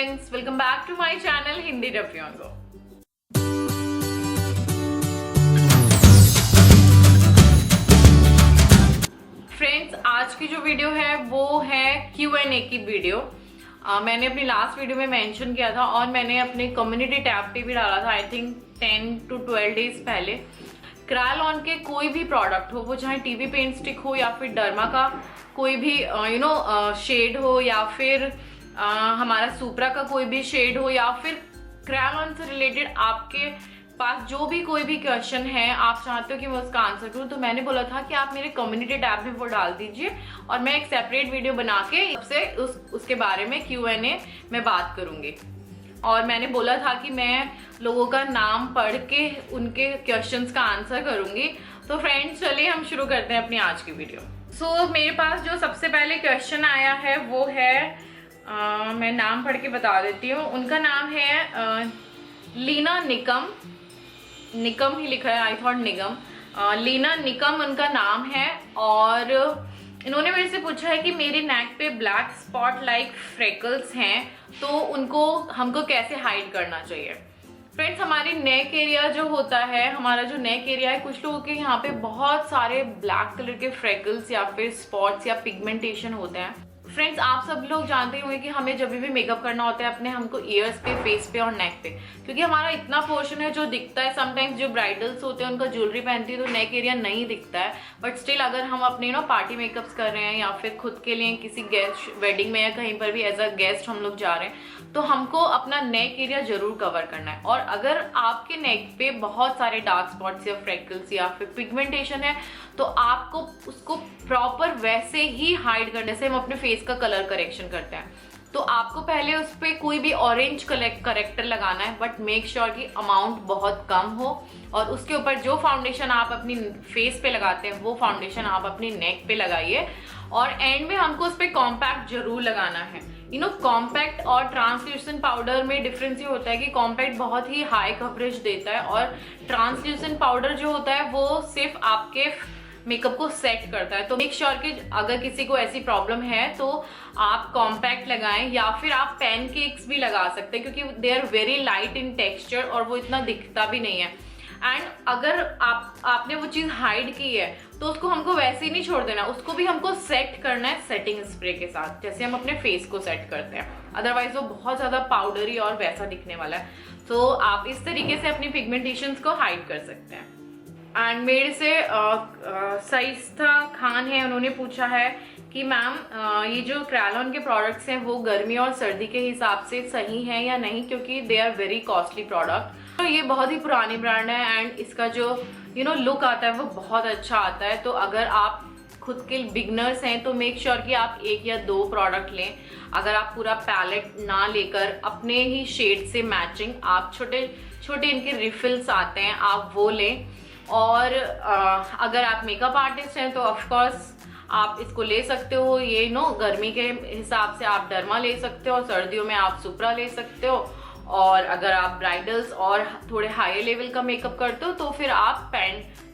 Friends, welcome back to my channel Hindi रफियोन को। Friends, आज की जो वीडियो है वो है Q&A की वीडियो। मैंने अपनी लास्ट वीडियो में मेंशन किया था और मैंने अपने कम्युनिटी टैब पे भी डाला था, आई थिंक 10 to 12 डेज पहले। क्रायोलॉन के कोई भी प्रोडक्ट हो, वो चाहे टीवी पेंट स्टिक हो या फिर डर्मा का कोई भी शेड हो या फिर हमारा सुप्रा का कोई भी शेड हो या फिर क्रायोलॉन से रिलेटेड आपके पास जो भी कोई भी क्वेश्चन है, आप चाहते हो कि मैं उसका आंसर करूं, तो मैंने बोला था कि आप मेरे कम्युनिटी टैब में वो डाल दीजिए और मैं एक सेपरेट वीडियो बना के सबसे उसके बारे में Q&A में बात करूंगी। और मैंने बोला था कि मैं लोगों का नाम पढ़ के उनके क्वेश्चंस का आंसर करूंगी। तो फ्रेंड्स, चलिए हम शुरू करते हैं अपनी आज की वीडियो। मेरे पास जो सबसे पहले क्वेश्चन आया है वो है, मैं नाम पढ़ के बता देती हूँ। उनका नाम है लीना निकम ही लिखा है, आई थॉट निगम। लीना निकम उनका नाम है और इन्होंने मेरे से पूछा है कि मेरे नेक पे ब्लैक स्पॉट लाइक फ्रेकल्स हैं, तो उनको हमको कैसे हाइड करना चाहिए। फ्रेंड्स, हमारी नेक एरिया जो होता है, हमारा जो नेक एरिया है, कुछ लोगों के यहाँ पे बहुत सारे ब्लैक कलर के फ्रेकल्स या फिर स्पॉट्स या पिगमेंटेशन होते हैं। फ्रेंड्स, आप सब लोग जानते होंगे कि हमें जब भी मेकअप करना होता है अपने, हमको ईयर्स पे, फेस पे और नेक पे, क्योंकि हमारा इतना पोर्शन है जो दिखता है। समटाइम्स जो ब्राइडल्स होते हैं उनका ज्वेलरी पहनती है तो नेक एरिया नहीं दिखता है, बट स्टिल अगर हम अपने पार्टी मेकअप्स कर रहे हैं या फिर खुद के लिए किसी गेस्ट वेडिंग में या कहीं पर भी एज अ गेस्ट हम लोग जा रहे हैं, तो हमको अपना नेक एरिया जरूर कवर करना है। और अगर आपके नेक पे बहुत सारे डार्क स्पॉट्स या फ्रेकल्स या फिर पिगमेंटेशन है, तो आपको उसको प्रॉपर वैसे ही हाइड करने से हम अपने फेस का कलर करेक्शन करते हैं। तो आपको पहले उस पर कोई भी ऑरेंज करेक्टर लगाना है, बट मेक श्योर कि अमाउंट बहुत कम हो, और उसके ऊपर जो फाउंडेशन आप अपनी फेस पे लगाते हैं वो फाउंडेशन आप अपनी नेक पे लगाइए। और एंड में हमको उस पर कॉम्पैक्ट जरूर लगाना है। कॉम्पैक्ट और ट्रांसल्यूसेंट पाउडर में डिफरेंस ये होता है कि कॉम्पैक्ट बहुत ही हाई कवरेज देता है और ट्रांसल्यूसेंट पाउडर जो होता है वो सिर्फ आपके मेकअप को सेट करता है। तो मेक श्योर कि अगर किसी को ऐसी प्रॉब्लम है तो आप कॉम्पैक्ट लगाएं, या फिर आप पैनकेक्स भी लगा सकते हैं, क्योंकि they are very light in texture और वो इतना दिखता भी नहीं है। एंड अगर आपने वो चीज हाइड की है तो उसको हमको वैसे ही नहीं छोड़ देना, उसको भी हमको सेट करना है सेटिंग स्प्रे के साथ, जैसे हम अपने फेस को सेट करते हैं। अदरवाइज वो बहुत ज्यादा पाउडरी और वैसा दिखने वाला है। तो आप इस तरीके से अपनी पिगमेंटेशंस को हाइड कर सकते हैं। एंड मेरे से सईस्ता खान है, उन्होंने पूछा है कि मैम ये जो क्रायोलॉन के प्रोडक्ट्स हैं वो गर्मी और सर्दी के हिसाब से सही है या नहीं, क्योंकि they are very costly product. तो ये बहुत ही पुरानी ब्रांड है एंड इसका जो लुक आता है वो बहुत अच्छा आता है। तो अगर आप खुद के बिगनर्स हैं तो मेक श्योर कि आप 1 या 2 प्रोडक्ट लें। अगर आप पूरा पैलेट ना लेकर अपने ही शेड से मैचिंग आप छोटे छोटे इनके रिफिल्स आते हैं, आप वो लें। और अगर आप मेकअप आर्टिस्ट हैं तो ऑफकोर्स आप इसको ले सकते हो। ये गर्मी के हिसाब से आप डर्मा ले सकते हो, सर्दियों में आप सुप्रा ले सकते हो, और अगर आप ब्राइडल्स और थोड़े हाई लेवल का मेकअप करते हो तो फिर आप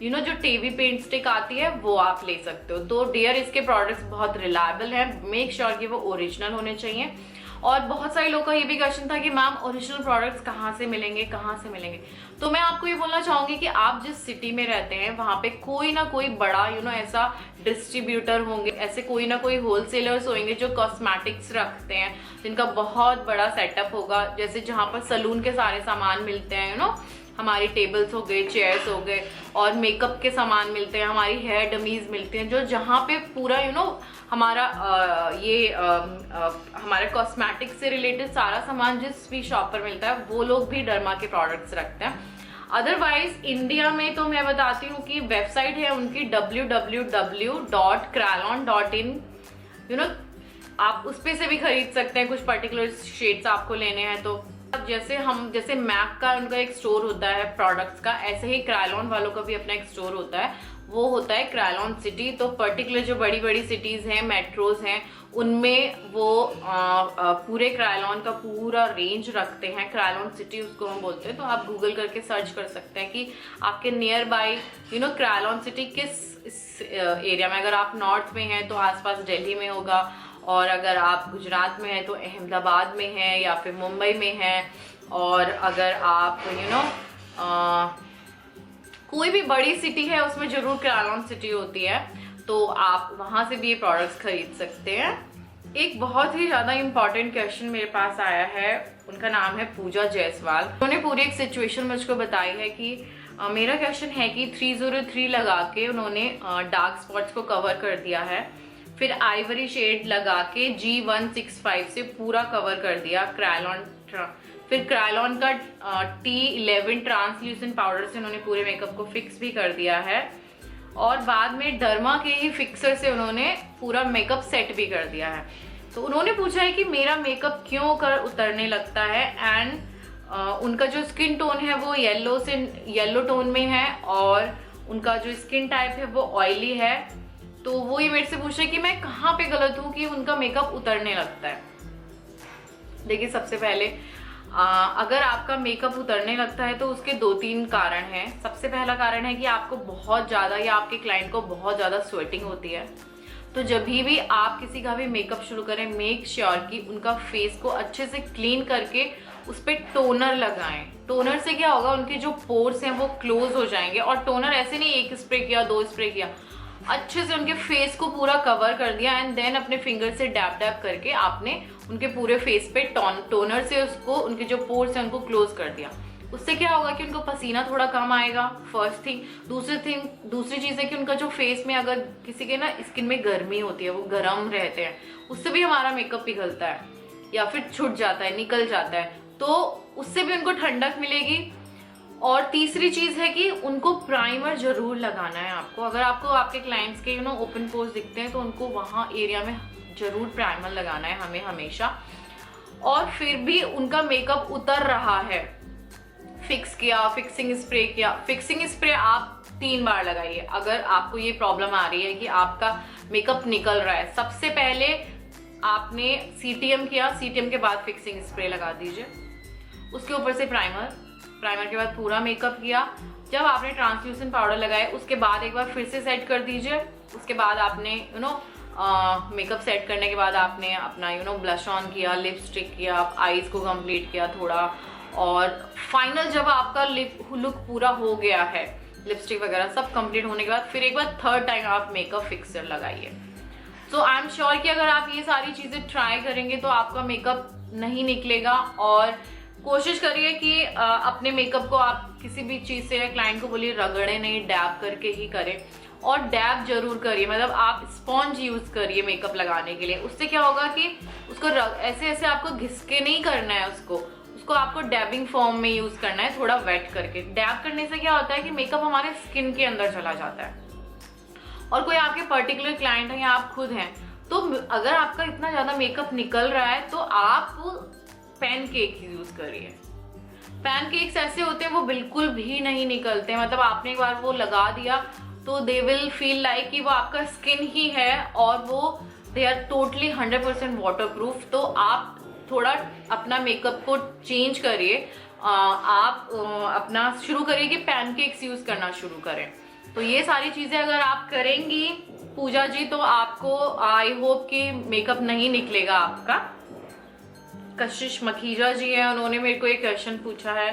जो टीवी पेंट स्टिक आती है वो आप ले सकते हो। तो डियर, इसके प्रोडक्ट्स बहुत रिलायबल हैं, मेक श्योर कि वो ओरिजिनल होने चाहिए। और बहुत सारे लोगों का ये भी क्वेश्चन था कि मैम ओरिजिनल प्रोडक्ट्स कहाँ से मिलेंगे। तो मैं आपको ये बोलना चाहूंगी कि आप जिस सिटी में रहते हैं वहां पे कोई ना कोई बड़ा ऐसा डिस्ट्रीब्यूटर होंगे, ऐसे कोई ना कोई होलसेलर्स होंगे जो कॉस्मेटिक्स रखते हैं, जिनका बहुत बड़ा सेटअप होगा। जैसे जहाँ पर सलून के सारे सामान मिलते हैं, हमारी टेबल्स हो गए, चेयर्स हो गए, और मेकअप के सामान मिलते हैं, हमारी हेयर डमीज मिलती हैं, जो जहाँ पे पूरा हमारा हमारे कॉस्मेटिक्स से रिलेटेड सारा सामान जिस भी शॉप पर मिलता है, वो लोग भी डर्मा के प्रोडक्ट्स रखते हैं। अदरवाइज इंडिया में तो मैं बताती हूँ कि वेबसाइट है उनकी www.krylon.in। आप उस पे से भी खरीद सकते हैं, कुछ पर्टिकुलर शेड्स आपको लेने हैं तो। जैसे मैक का उनका एक स्टोर होता है प्रोडक्ट्स का, ऐसे ही क्रायोलॉन वालों का भी अपना एक स्टोर होता है, वो होता है क्रायोलॉन सिटी। तो पर्टिकुलर जो बड़ी बड़ी सिटीज हैं, मेट्रोज हैं, उनमें वो पूरे क्रायोलॉन का पूरा रेंज रखते हैं। क्रायोलॉन सिटी उसको हम बोलते हैं। तो आप गूगल करके सर्च कर सकते हैं कि आपके नियर बाय क्रायोलॉन सिटी किस एरिया में। अगर आप नॉर्थ में हैं तो आसपास दिल्ली में होगा, और अगर आप गुजरात में हैं तो अहमदाबाद में हैं या फिर मुंबई में हैं, और अगर आप कोई भी बड़ी सिटी है उसमें जरूर क्रायलॉन सिटी होती है, तो आप वहां से भी ये प्रोडक्ट्स खरीद सकते हैं। एक बहुत ही ज़्यादा इम्पॉर्टेंट क्वेश्चन मेरे पास आया है, उनका नाम है पूजा जायसवाल। उन्होंने पूरी एक सिचुएशन मुझको बताई है कि मेरा क्वेश्चन है कि 303 लगा के उन्होंने डार्क स्पॉट्स को कवर कर दिया है, फिर आइवरी शेड लगा के G165 से पूरा कवर कर दिया क्रायलॉन, फिर क्रायलॉन का T11 ट्रांसल्यूसेंट पाउडर से उन्होंने पूरे मेकअप को फिक्स भी कर दिया है, और बाद में डर्मा के ही फिक्सर से उन्होंने पूरा मेकअप सेट भी कर दिया है। तो उन्होंने पूछा है कि मेरा मेकअप क्यों कर उतरने लगता है, एंड उनका जो स्किन टोन है वो येलो टोन में है, और उनका जो स्किन टाइप है वो ऑयली है। तो वो ये मेरे से पूछ रहे कि मैं कहाँ पे गलत हूँ कि उनका मेकअप उतरने लगता है। देखिए, सबसे पहले अगर आपका मेकअप उतरने लगता है तो उसके 2-3 कारण हैं। सबसे पहला कारण है कि आपको बहुत ज़्यादा या आपके क्लाइंट को बहुत ज़्यादा स्वेटिंग होती है। तो जब भी आप किसी का भी मेकअप शुरू करें, मेक श्योर कि उनका फेस को अच्छे से क्लीन करके उस पर टोनर लगाएं। टोनर से क्या होगा, उनके जो पोर्स हैं वो क्लोज हो जाएंगे। और टोनर ऐसे नहीं 1 स्प्रे किया 2 स्प्रे किया, अच्छे से उनके फेस को पूरा कवर कर दिया, एंड देन अपने फिंगर से डैप डैप करके आपने उनके पूरे फेस पे टोनर से उसको, उनके जो पोर्स हैं उनको क्लोज कर दिया। उससे क्या होगा कि उनको पसीना थोड़ा कम आएगा, फर्स्ट थिंग। दूसरी चीज़ है कि उनका जो फेस में, अगर किसी के ना स्किन में गर्मी होती है, वो गर्म रहते हैं, उससे भी हमारा मेकअप पिघलता है या फिर छूट जाता है, निकल जाता है, तो उससे भी उनको ठंडक मिलेगी। और तीसरी चीज़ है कि उनको प्राइमर जरूर लगाना है आपको। अगर आपको आपके क्लाइंट्स के ओपन पोर्स दिखते हैं तो उनको वहाँ एरिया में जरूर प्राइमर लगाना है हमें हमेशा। और फिर भी उनका मेकअप उतर रहा है, फिक्स किया, फिक्सिंग स्प्रे किया। फिक्सिंग स्प्रे आप 3 बार लगाइए अगर आपको ये प्रॉब्लम आ रही है कि आपका मेकअप निकल रहा है। सबसे पहले आपने CTM किया, CTM के बाद फिक्सिंग स्प्रे लगा दीजिए, उसके ऊपर से प्राइमर के बाद पूरा मेकअप किया। जब आपने ट्रांसल्यूसेंट पाउडर लगाया उसके बाद एक बार फिर से सेट कर दीजिए। उसके बाद आपने मेकअप सेट करने के बाद आपने अपना ब्लश ऑन किया, लिपस्टिक किया, आईज को कंप्लीट किया थोड़ा, और फाइनल जब आपका लुक पूरा हो गया है, लिपस्टिक वगैरह सब कंप्लीट होने के बाद फिर एक बार 3rd टाइम आप मेकअप फिक्सर लगाइए। सो आई एम श्योर कि अगर आप ये सारी चीज़ें ट्राई करेंगे तो आपका मेकअप नहीं निकलेगा। और कोशिश करिए कि अपने मेकअप को आप किसी भी चीज़ से, क्लाइंट को बोलिए रगड़े नहीं, डैब करके ही करें। और डैब जरूर करिए, मतलब आप स्पॉन्ज यूज करिए मेकअप लगाने के लिए। उससे क्या होगा कि उसको ऐसे आपको घिसके नहीं करना है, उसको आपको डैबिंग फॉर्म में यूज करना है, थोड़ा वेट करके। डैब करने से क्या होता है कि मेकअप हमारे स्किन के अंदर चला जाता है। और कोई आपके पर्टिकुलर क्लाइंट है या आप खुद हैं, तो अगर आपका इतना ज्यादा मेकअप निकल रहा है तो आप पैनकेक यूज करिए। पैनकेक्स ऐसे होते हैं वो बिल्कुल भी नहीं निकलते, मतलब आपने एक बार वो लगा दिया तो दे विल फील लाइक कि वो आपका स्किन ही है, और वो दे आर टोटली 100% वाटरप्रूफ। तो आप थोड़ा अपना मेकअप को चेंज करिए, आप अपना शुरू करिए कि पैनकेक्स यूज करना शुरू करें। तो ये सारी चीजें अगर आप करेंगी पूजा जी, तो आपको आई होप कि मेकअप नहीं निकलेगा आपका। कशिश मखीजा जी है, उन्होंने मेरे को एक क्वेश्चन पूछा है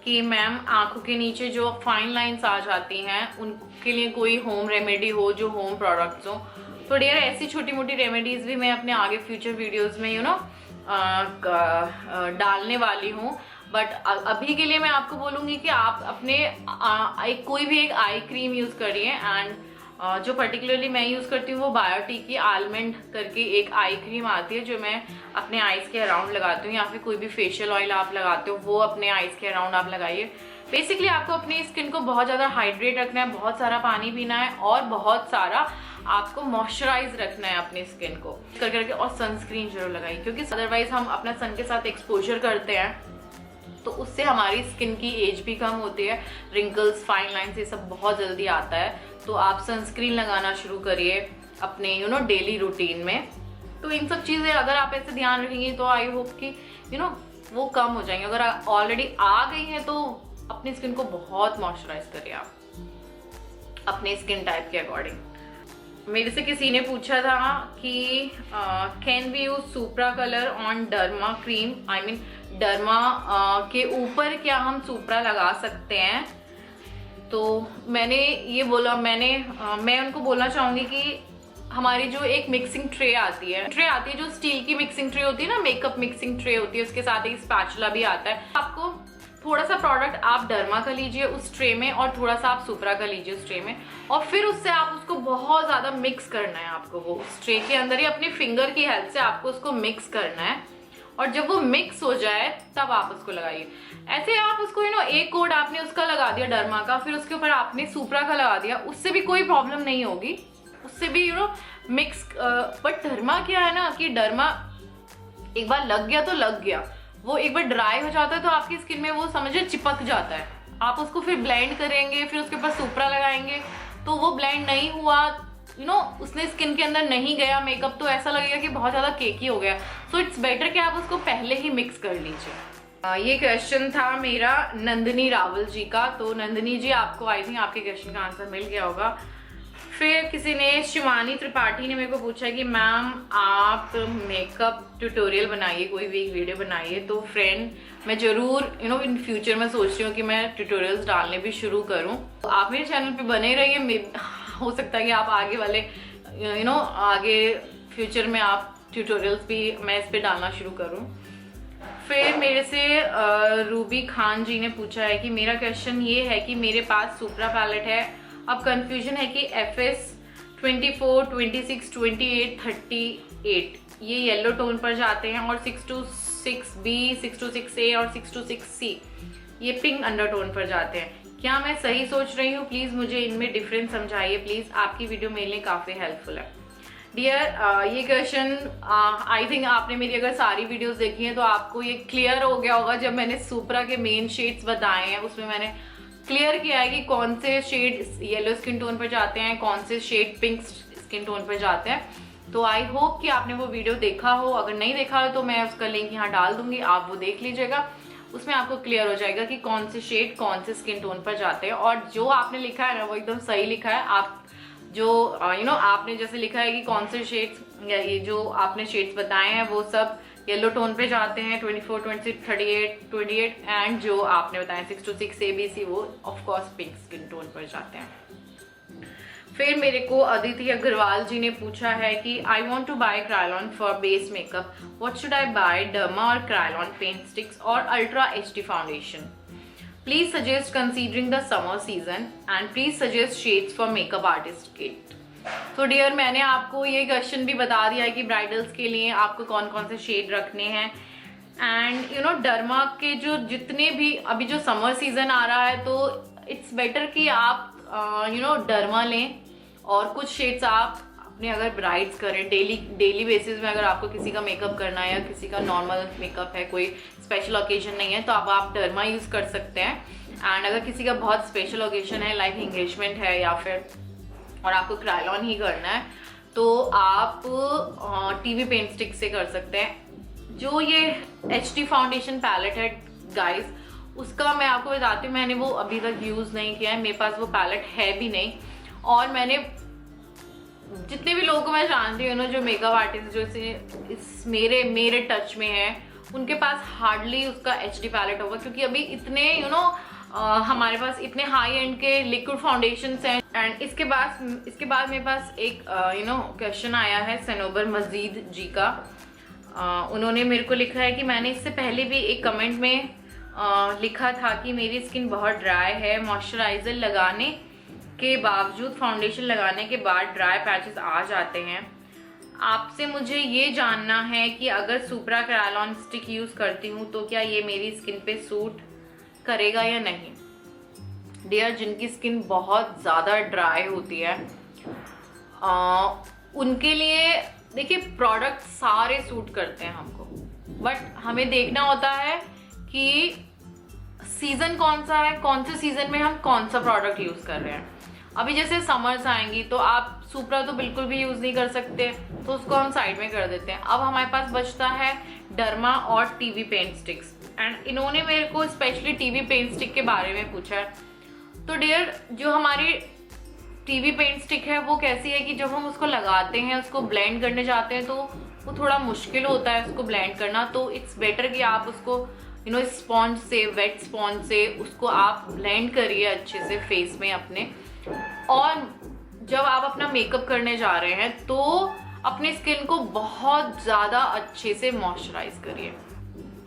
कि मैम आंखों के नीचे जो फाइन लाइंस आ जाती हैं उनके लिए कोई होम रेमेडी हो, जो होम प्रोडक्ट्स हो। तो डियर, ऐसी छोटी मोटी रेमेडीज भी मैं अपने आगे फ्यूचर वीडियोस में डालने वाली हूँ। बट अभी के लिए मैं आपको बोलूँगी कि आप अपने कोई भी एक आई क्रीम यूज़ करिए। एंड जो पर्टिकुलरली मैं यूज़ करती हूँ वो बायोटिक की आलमंड करके एक आई क्रीम आती है, जो मैं अपने आईज के अराउंड लगाती हूँ, या फिर कोई भी फेशियल ऑयल आप लगाते हो वो अपने आईज के अराउंड आप लगाइए। बेसिकली आपको अपनी स्किन को बहुत ज़्यादा हाइड्रेट रखना है, बहुत सारा पानी पीना है, और बहुत सारा आपको मॉइस्चराइज रखना है अपनी स्किन को करके। और सनस्क्रीन जरूर लगाइए, क्योंकि अदरवाइज हम अपना सन के साथ एक्सपोजर करते हैं तो उससे हमारी स्किन की एज भी कम होती है, रिंकल्स, फाइन लाइन्स, ये सब बहुत जल्दी आता है। तो आप सनस्क्रीन लगाना शुरू करिए अपने डेली रूटीन में। तो इन सब चीज़ें अगर आप ऐसे ध्यान रखेंगे तो आई होप कि वो कम हो जाएंगे। अगर ऑलरेडी आ गई हैं तो अपनी स्किन को बहुत मॉइस्चराइज करिए आप अपने स्किन टाइप के अकॉर्डिंग। मेरे से किसी ने पूछा था कि can we use Supra colour on Derma cream, I mean Derma के ऊपर क्या हम सुप्रा लगा सकते हैं। तो मैंने ये बोला, मैं उनको बोलना चाहूँगी कि हमारी जो एक मिक्सिंग ट्रे आती है जो स्टील की मिक्सिंग ट्रे होती है ना, मेकअप मिक्सिंग ट्रे होती है, उसके साथ एक स्पैचुला भी आता है। आपको थोड़ा सा प्रोडक्ट आप डर्मा का लीजिए उस ट्रे में और थोड़ा सा आप सुप्रा का लीजिए उस ट्रे में, और फिर उससे आप उसको बहुत ज़्यादा मिक्स करना है। आपको वो उस ट्रे के अंदर ही अपनी फिंगर की हेल्प से आपको उसको मिक्स करना है, और जब वो मिक्स हो जाए तब आप उसको लगाइए। ऐसे आप उसको एक कोड आपने उसका लगा दिया डर्मा का, फिर उसके ऊपर आपने सुप्रा का लगा दिया, उससे भी कोई प्रॉब्लम नहीं होगी, उससे भी मिक्स। बट डर्मा क्या है ना कि डर्मा एक बार लग गया तो लग गया, वो एक बार ड्राई हो जाता है तो आपकी स्किन में वो समझिए चिपक जाता है। आप उसको फिर ब्लेंड करेंगे, फिर उसके ऊपर सुप्रा लगाएंगे तो वो ब्लेंड नहीं हुआ, उसने स्किन के अंदर नहीं गया मेकअप, तो ऐसा लगेगा कि बहुत ज़्यादा केकी हो गया। सो इट्स बेटर कि आप उसको पहले ही मिक्स कर लीजिए। ये क्वेश्चन था मेरा नंदिनी रावल जी का, तो नंदिनी जी आपको आई थिंक आपके क्वेश्चन का आंसर मिल गया होगा। फिर किसी ने, शिवानी त्रिपाठी ने मेरे को पूछा कि मैम आप मेकअप ट्यूटोरियल बनाइए, कोई भी एक वीडियो बनाइए। तो फ्रेंड मैं जरूर इन फ्यूचर में सोच रही हूँ कि मैं ट्यूटोरियल्स डालने भी शुरू करूँ। तो आप मेरे चैनल पे बने रहिए, हो सकता है कि आप आगे वाले आगे फ्यूचर में आप ट्यूटोरियल्स भी मैं इस पे डालना शुरू करूँ। फिर मेरे से रूबी खान जी ने पूछा है कि मेरा क्वेश्चन ये है कि मेरे पास सुप्रा पैलेट है, अब कंफ्यूजन है कि FS 24, 26, 28, 38 ये येलो टोन पर जाते हैं, और 626B, 626A और 626C ये पिंक अंडरटोन पर जाते हैं। क्या मैं सही सोच रही हूँ? प्लीज़ मुझे इनमें डिफरेंस समझाइए प्लीज़, आपकी वीडियो मेरे लिए काफ़ी हेल्पफुल है। डियर ये क्वेश्चन आई थिंक आपने मेरी अगर सारी वीडियोस देखी हैं तो आपको ये क्लियर हो गया होगा। जब मैंने सुप्रा के मेन शेड्स बताए हैं उसमें मैंने क्लियर किया है कि कौन से शेड येलो स्किन टोन पर जाते हैं, कौन से शेड पिंक स्किन टोन पर जाते हैं। तो आई होप कि आपने वो वीडियो देखा हो, अगर नहीं देखा हो तो मैं उसका लिंक यहाँ डाल दूंगी, आप वो देख लीजिएगा। उसमें आपको क्लियर हो जाएगा कि कौन से शेड कौन से स्किन टोन पर जाते हैं। और जो आपने लिखा है ना वो एकदम सही लिखा है। आप जो आपने जैसे लिखा है कि कौन से शेड्स, ये जो आपने शेड्स बताए हैं वो सब येलो टोन पे जाते हैं, 24, 26, 38 एंड जो आपने बताया 6 to 6 ABC वो of course pink skin tone पर जाते हैं। फिर मेरे को अदिति अग्रवाल जी ने पूछा है कि I want to buy Kryolan for base makeup, what should I buy, Derma और क्रायलॉन पेंट स्टिक्स और ultra HD foundation? Please suggest considering the summer season and please suggest shades for makeup artist kit. तो dear मैंने आपको ये question भी बता दिया है कि ब्राइडल्स के लिए आपको कौन कौन से शेड रखने हैं। एंड डर्मा के जो जितने भी अभी जो समर सीजन आ रहा है तो इट्स बेटर कि आप डर्मा लें, और कुछ शेड्स आप अपने अगर ब्राइड्स करें डेली बेसिस में, अगर आपको किसी का मेकअप करना है या किसी का नॉर्मल मेकअप है, कोई स्पेशल ओकेजन नहीं है तो आप डर्मा यूज़ कर सकते हैं। एंड अगर किसी का बहुत स्पेशल ओकेजन है लाइक एंगेजमेंट है या फिर और आपको क्रायलॉन ही करना है तो आप टीवी पेंट स्टिक से कर सकते हैं। जो ये HD फाउंडेशन पैलेट है गाइस, उसका मैं आपको बताती हूँ, मैंने वो अभी तक यूज़ नहीं किया है, मेरे पास वो पैलेट है भी नहीं। और मैंने जितने भी लोगों को मैं जानती हूँ जो मेकअप आर्टिस्ट जो इस मेरे टच में है, उनके पास हार्डली उसका HD पैलेट होगा, क्योंकि अभी इतने हमारे पास इतने हाई एंड के लिक्विड फाउंडेशंस हैं। एंड इसके बाद मेरे पास एक क्वेश्चन आया है सनोबर मजीद जी का। उन्होंने मेरे को लिखा है कि मैंने इससे पहले भी एक कमेंट में लिखा था कि मेरी स्किन बहुत ड्राई है, मॉइस्चराइजर लगाने के बावजूद, फाउंडेशन लगाने के बाद ड्राई पैचेस आ जाते हैं। आपसे मुझे ये जानना है कि अगर सुप्रा क्रायलॉन स्टिक यूज़ करती हूँ तो क्या ये मेरी स्किन पे सूट करेगा या नहीं। डियर जिनकी स्किन बहुत ज़्यादा ड्राई होती है उनके लिए देखिए प्रोडक्ट सारे सूट करते हैं हमको, बट हमें देखना होता है कि सीज़न कौन सा है, कौन से सीज़न में हम कौन सा प्रोडक्ट यूज़ कर रहे हैं। अभी जैसे समर्स आएंगी तो आप सुप्रा तो बिल्कुल भी यूज़ नहीं कर सकते, तो उसको हम साइड में कर देते हैं। अब हमारे पास बचता है डर्मा और टीवी पेंट स्टिक्स। एंड इन्होंने मेरे को स्पेशली टीवी पेंट स्टिक के बारे में पूछा है। तो डियर जो हमारी टीवी पेंट स्टिक है वो कैसी है कि जब हम उसको लगाते हैं, उसको ब्लेंड करने जाते हैं तो वो थोड़ा मुश्किल होता है उसको ब्लेंड करना। तो इट्स बेटर कि आप उसको स्पॉन्ज से, वेट स्पॉन्ज से उसको आप ब्लेंड करिए अच्छे से फेस में अपने। और जब आप अपना मेकअप करने जा रहे हैं तो अपनी स्किन को बहुत ज़्यादा अच्छे से मॉइस्चराइज करिए।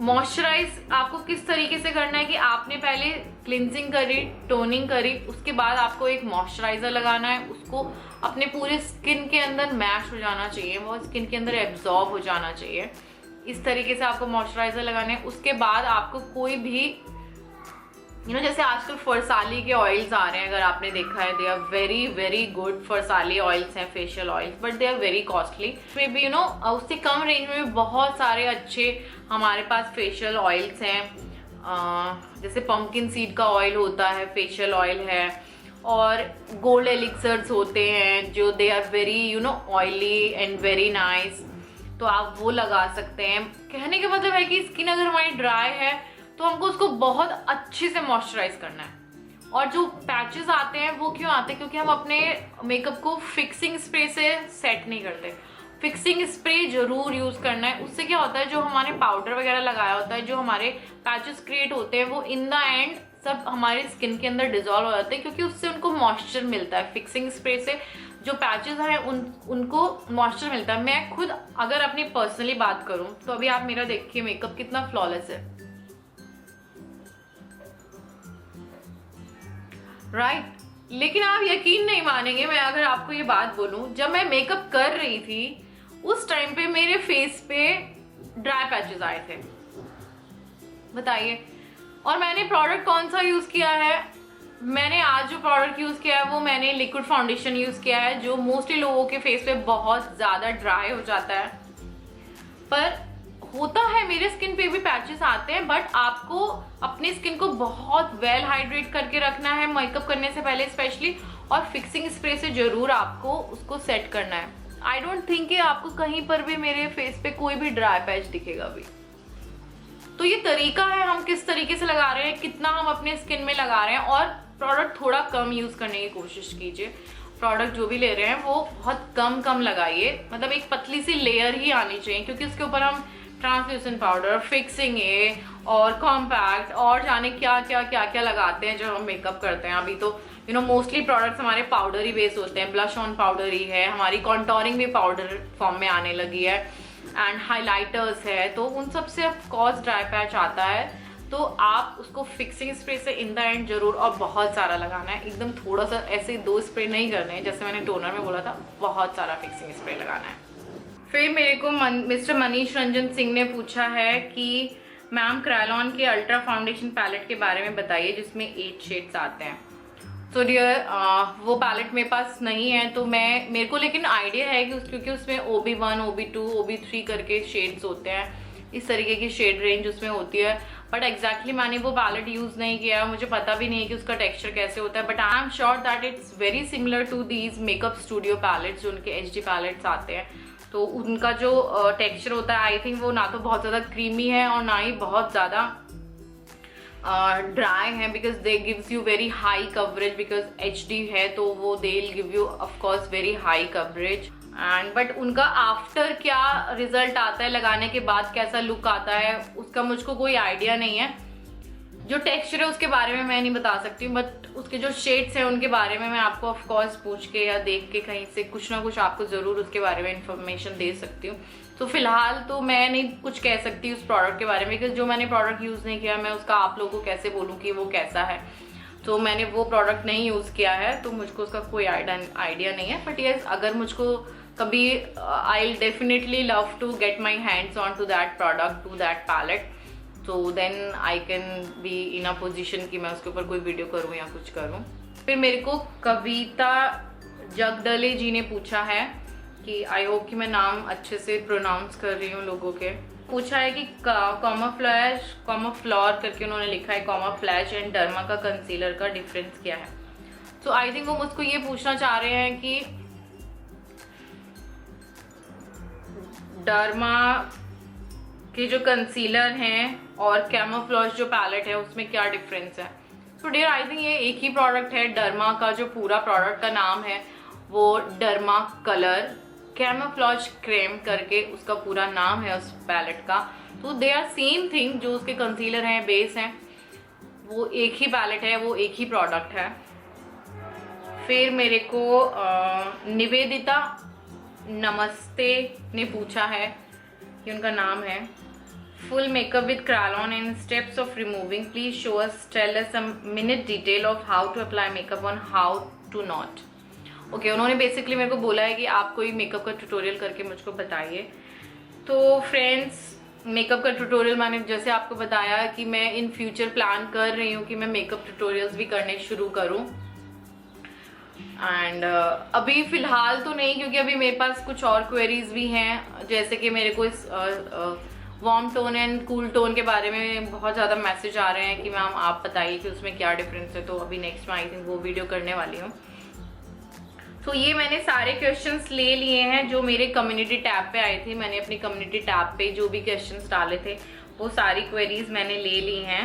मॉइस्चराइज आपको किस तरीके से करना है कि आपने पहले क्लिनजिंग करी, टोनिंग करी, उसके बाद आपको एक मॉइस्चराइजर लगाना है। उसको अपने पूरे स्किन के अंदर मैश हो जाना चाहिए, वो स्किन के अंदर एब्जॉर्ब हो जाना चाहिए। इस तरीके से आपको मॉइस्चराइजर लगाना है। उसके बाद आपको कोई भी जैसे आजकल फरसाली के ऑयल्स आ रहे हैं, अगर आपने देखा है, they are very very good. फरसाली ऑयल्स हैं, facial oils, but they are very costly. फिर भी उससे कम रेंज में बहुत सारे अच्छे हमारे पास फेशियल ऑयल्स हैं। जैसे पंपकिन सीड का ऑयल होता है, फेशियल ऑयल है, और गोल्ड एलिक्सर्स होते हैं जो they are very oily and very nice, तो आप वो लगा सकते हैं। कहने का मतलब है कि स्किन अगर हमारी ड्राई है तो हमको उसको बहुत अच्छे से मॉइस्चराइज करना है। और जो पैचेस आते हैं वो क्यों आते हैं? क्योंकि हम अपने मेकअप को फिक्सिंग स्प्रे से सेट नहीं करते। फिक्सिंग स्प्रे जरूर यूज करना है। उससे क्या होता है, जो हमारे पाउडर वगैरह लगाया होता है, जो हमारे पैचेस क्रिएट होते हैं, वो इन द एंड सब हमारे स्किन के अंदर डिजोल्व हो जाते हैं, क्योंकि उससे उनको मॉइस्चर मिलता है। फिक्सिंग स्प्रे से जो पैचेस हैं उनको मॉइस्चर मिलता है। मैं खुद अगर अपनी पर्सनली बात करूं तो अभी आप मेरा देखिए मेकअप कितना फ्लॉलेस है, राइट लेकिन आप यकीन नहीं मानेंगे, मैं अगर आपको ये बात बोलूं, जब मैं मेकअप कर रही थी उस टाइम पे मेरे फेस पे ड्राई पैचेस आए थे, बताइए। और मैंने प्रोडक्ट कौन सा यूज किया है? मैंने आज जो प्रोडक्ट यूज किया है वो मैंने लिक्विड फाउंडेशन यूज किया है, जो मोस्टली लोगों के फेस पे बहुत ज्यादा ड्राई हो जाता है। पर होता है, मेरे स्किन पे भी पैचेस आते हैं, बट आपको अपनी स्किन को बहुत वेल हाइड्रेट करके रखना है मेकअप करने से पहले स्पेशली, और फिक्सिंग स्प्रे से जरूर आपको उसको सेट करना है। आई डोंट थिंक कि आपको कहीं पर भी मेरे फेस पे कोई भी ड्राई पैच दिखेगा अभी। तो ये तरीका है हम किस तरीके से लगा रहे हैं, कितना हम अपने स्किन में लगा रहे हैं। और प्रोडक्ट थोड़ा कम यूज करने की कोशिश कीजिए। प्रोडक्ट जो भी ले रहे हैं वो बहुत कम लगाइए, मतलब एक पतली सी लेयर ही आनी चाहिए, क्योंकि उसके ऊपर हम ट्रांसल्यूसेंट पाउडर, फिक्सिंग ए और कॉम्पैक्ट और जाने क्या क्या लगाते हैं जब हम मेकअप करते हैं। अभी तो मोस्टली प्रोडक्ट्स हमारे पाउडर ही बेस होते हैं। ब्लश ऑन पाउडर ही है, हमारी कॉन्टोरिंग भी पाउडर फॉर्म में आने लगी है, एंड हाइलाइटर्स है, तो उन सब से ऑफ कोर्स ड्राई पैच आता है। तो आप उसको फिक्सिंग स्प्रे से इन द एंड जरूर और बहुत सारा लगाना है, एकदम थोड़ा सा ऐसे 2 स्प्रे नहीं करने हैं, जैसे मैंने टोनर में बोला था, बहुत सारा फिक्सिंग स्प्रे लगाना है। फिर मेरे को मिस्टर मनीष रंजन सिंह ने पूछा है कि मैम क्रायलॉन के अल्ट्रा फाउंडेशन पैलेट के बारे में बताइए जिसमें 8 शेड्स आते हैं। तो डियर वो पैलेट मेरे पास नहीं है, तो मेरे को लेकिन आइडिया है कि क्योंकि उसमें OB1, OB2, OB3 करके शेड्स होते हैं, इस तरीके की शेड रेंज उसमें होती है। बट एग्जैक्टली मैंने वो पैलेट यूज नहीं किया, मुझे पता भी नहीं है कि उसका टेक्सचर कैसे होता है। But I am sure that it's very similar to these makeup studio palettes, जो उनके HD पैलेट्स आते हैं। तो उनका जो टेक्सचर होता है, आई थिंक वो ना तो बहुत ज़्यादा क्रीमी है और ना ही बहुत ज़्यादा ड्राई है, because they gives you very high coverage, because HD है तो वो they will give you of course very high coverage. And but उनका आफ्टर क्या रिजल्ट आता है, लगाने के बाद कैसा लुक आता है, उसका मुझको कोई आइडिया नहीं है। जो टेक्सचर है उसके बारे में मैं नहीं बता सकती हूँ, बट उसके जो शेड्स हैं उनके बारे में मैं आपको ऑफ कोर्स पूछ के या देख के कहीं से कुछ ना कुछ आपको ज़रूर उसके बारे में इंफॉर्मेशन दे सकती हूँ। तो फिलहाल तो मैं नहीं कुछ कह सकती उस प्रोडक्ट के बारे में, बिकॉज जो मैंने प्रोडक्ट यूज़ नहीं किया, मैं उसका आप लोगों को कैसे बोलूँ कि वो कैसा है। तो मैंने वो प्रोडक्ट नहीं यूज़ किया है, तो मुझको उसका कोई आइडिया नहीं है। बट यस, अगर मुझको कभी I will definitely love to get my hands on to that product, to that palette, तो then I can be in a position कि मैं उसके ऊपर कोई वीडियो करूँ या कुछ करूँ। फिर मेरे को कविता जगदले जी ने पूछा है कि आई होप कि मैं नाम अच्छे से प्रोनाउंस कर रही हूँ लोगों के। पूछा है कि कॉमाफ्लॉर करके उन्होंने लिखा है, कॉमाफ्लैश एंड डर्मा का कंसीलर का डिफरेंस क्या है। तो आई थिंक वो मुझको ये पूछना चाह रहे हैं कि डर्मा के जो कंसीलर हैं और कैमोफ्लॉज जो पैलेट है उसमें क्या डिफरेंस है। तो डियर आई थिंक ये एक ही प्रोडक्ट है। डर्मा का जो पूरा प्रोडक्ट का नाम है वो डर्मा कलर कैमोफ्लेज क्रीम करके उसका पूरा नाम है उस पैलेट का। तो दे आर सेम थिंग, जो उसके कंसीलर हैं, बेस हैं, वो एक ही पैलेट है, वो एक ही प्रोडक्ट है। फिर मेरे को निवेदिता नमस्ते ने पूछा है, ये उनका नाम है, full makeup with Kryolan and steps of removing, please show us, tell us some minute detail of how to apply makeup on how to not. Okay, उन्होंने बेसिकली मेरे को बोला है कि आप कोई मेकअप का ट्यूटोरियल करके मुझको बताइए। तो फ्रेंड्स, मेकअप का ट्यूटोरियल मैंने जैसे आपको बताया कि मैं इन फ्यूचर प्लान कर रही हूँ कि मैं मेकअप ट्यूटोरियल्स भी करने शुरू करूँ। एंड अभी फिलहाल तो नहीं, क्योंकि अभी मेरे पास कुछ और क्वेरीज भी हैं, जैसे कि मेरे को इस warm tone and cool tone के बारे में बहुत ज़्यादा मैसेज आ रहे हैं कि मैम आप बताइए कि उसमें क्या डिफरेंस है। तो अभी नेक्स्ट में आई थिंक वो वीडियो करने वाली हूँ। तो ये मैंने सारे क्वेश्चंस ले लिए हैं जो मेरे कम्युनिटी टैब पे आए थे। मैंने अपनी कम्युनिटी टैब पे जो भी क्वेश्चंस डाले थे वो सारी क्वेरीज मैंने ले ली हैं।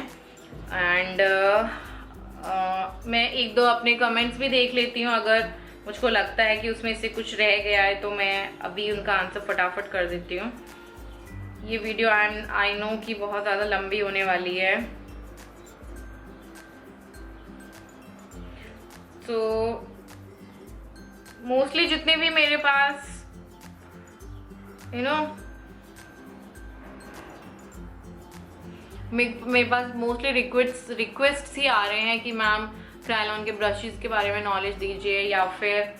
एंड मैं एक दो अपने कमेंट्स भी देख लेती हूँ, अगर मुझको लगता है कि उसमें से कुछ रह गया है तो मैं अभी उनका आंसर फटाफट कर देती हूँ। ये वीडियो आई नो कि बहुत ज़्यादा लंबी होने वाली है, तो मोस्टली जितने भी मेरे पास मेरे पास मोस्टली रिक्वेस्ट ही आ रहे हैं कि मैम क्रैलॉन के ब्रशेस के बारे में नॉलेज दीजिए, या फिर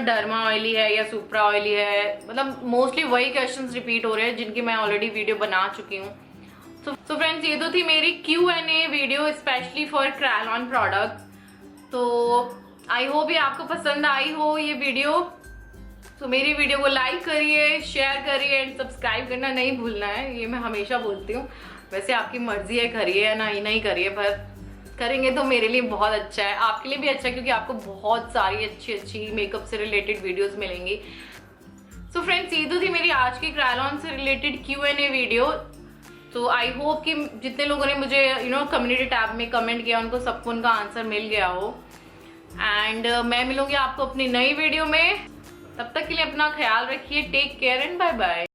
डर्मा ऑयली है या सुप्रा ऑयली है। मतलब मोस्टली वही क्वेश्चंस रिपीट हो रहे हैं जिनकी मैं ऑलरेडी वीडियो बना चुकी हूँ। तो फ्रेंड्स, ये तो थी मेरी Q&A video specially for Kryolan products. तो आई होप ये आपको पसंद आई हो ये वीडियो। तो मेरी वीडियो को लाइक करिए, शेयर करिए एंड सब्सक्राइब करना नहीं भूलना है। ये मैं हमेशा बोलती हूँ, वैसे आपकी मर्जी है, करिए या नहीं करिए, पर करेंगे तो मेरे लिए बहुत अच्छा है, आपके लिए भी अच्छा है, क्योंकि आपको बहुत सारी अच्छी मेकअप से रिलेटेड वीडियोस मिलेंगी। सो फ्रेंड्स, ये तो थी मेरी आज की क्रैलॉन से रिलेटेड Q&A वीडियो। तो आई होप कि जितने लोगों ने मुझे कम्युनिटी टैब में कमेंट किया उनको सबको उनका आंसर मिल गया हो। एंड मैं मिलूंगी आपको अपनी नई वीडियो में। तब तक के लिए अपना ख्याल रखिए। Take care and bye bye.